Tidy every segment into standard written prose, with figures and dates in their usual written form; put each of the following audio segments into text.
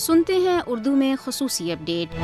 سنتے ہیں اردو میں خصوصی اپڈیٹ۔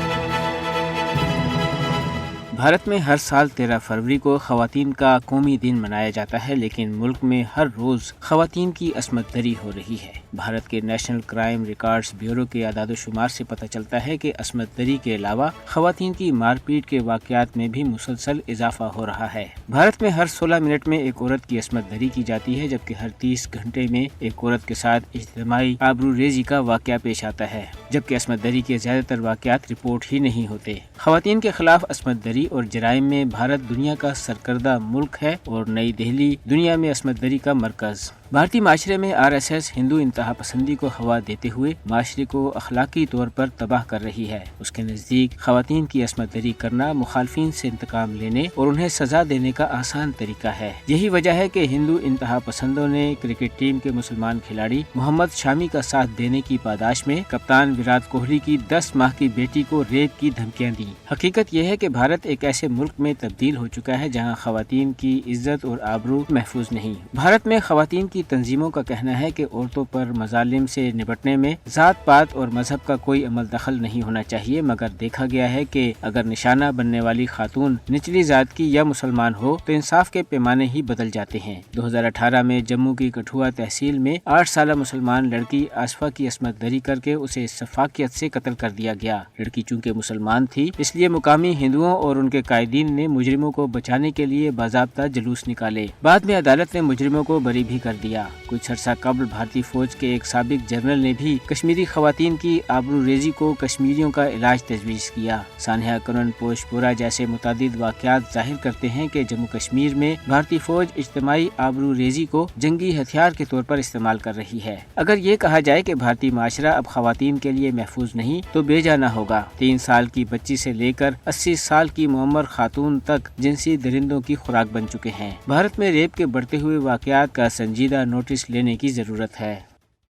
بھارت میں ہر سال 13 فروری کو خواتین کا قومی دن منایا جاتا ہے، لیکن ملک میں ہر روز خواتین کی عصمت دری ہو رہی ہے۔ بھارت کے نیشنل کرائم ریکارڈز بیورو کے اعداد و شمار سے پتہ چلتا ہے کہ عصمت دری کے علاوہ خواتین کی مار پیٹ کے واقعات میں بھی مسلسل اضافہ ہو رہا ہے۔ بھارت میں ہر 16 منٹ میں ایک عورت کی عصمت دری کی جاتی ہے، جبکہ ہر 30 گھنٹے میں ایک عورت کے ساتھ اجتماعی آبرو ریزی کا واقعہ پیش آتا ہے، جبکہ عصمت دری کے زیادہ تر واقعات رپورٹ ہی نہیں ہوتے۔ خواتین کے خلاف عصمت دری اور جرائم میں بھارت دنیا کا سرکردہ ملک ہے اور نئی دہلی دنیا میں عصمت دری کا مرکز۔ بھارتی معاشرے میں RSS ہندو انتہا پسندی کو ہوا دیتے ہوئے معاشرے کو اخلاقی طور پر تباہ کر رہی ہے۔ اس کے نزدیک خواتین کی عصمت دری کرنا مخالفین سے انتقام لینے اور انہیں سزا دینے کا آسان طریقہ ہے۔ یہی وجہ ہے کہ ہندو انتہا پسندوں نے کرکٹ ٹیم کے مسلمان کھلاڑی محمد شامی کا ساتھ دینے کی پاداش میں کپتان وراٹ کوہلی کی 10 ماہ کی بیٹی کو ریپ کی دھمکیاں دی۔ حقیقت یہ ہے کہ بھارت ایک ایسے ملک میں تبدیل ہو چکا ہے جہاں خواتین کی عزت اور آبرو محفوظ نہیں۔ بھارت میں خواتین کی تنظیموں کا کہنا ہے کہ عورتوں پر مظالم سے نپٹنے میں ذات پات اور مذہب کا کوئی عمل دخل نہیں ہونا چاہیے، مگر دیکھا گیا ہے کہ اگر نشانہ بننے والی خاتون نچلی ذات کی یا مسلمان ہو تو انصاف کے پیمانے ہی بدل جاتے ہیں۔ 2018 میں جموں کی کٹھوا تحصیل میں 8 سالہ مسلمان لڑکی آصفہ کی عصمت دری کر کے اسے شفاقیت سے قتل کر دیا گیا۔ لڑکی چونکہ مسلمان تھی، اس لیے مقامی ہندوؤں اور ان کے قائدین نے مجرموں کو بچانے کے لیے باضابطہ جلوس نکالے۔ بعد میں عدالت نے مجرموں کو بری بھی کر دیا۔ کچھ عرصہ قبل بھارتی فوج کے ایک سابق جنرل نے بھی کشمیری خواتین کی آبرو ریزی کو کشمیریوں کا علاج تجویز کیا۔ سانحہ کرن پوش پورا جیسے متعدد واقعات ظاہر کرتے ہیں کہ جموں کشمیر میں بھارتی فوج اجتماعی آبرو ریزی کو جنگی ہتھیار کے طور پر استعمال کر رہی ہے۔ اگر یہ کہا جائے کہ بھارتی معاشرہ اب خواتین کے لیے محفوظ نہیں تو بے جانا ہوگا۔ 3 سال کی بچی سے لے کر 80 سال کی معمر خاتون تک جنسی درندوں کی خوراک بن چکے ہیں۔ بھارت میں ریپ کے بڑھتے ہوئے واقعات کا سنجیدہ نوٹس لینے کی ضرورت ہے۔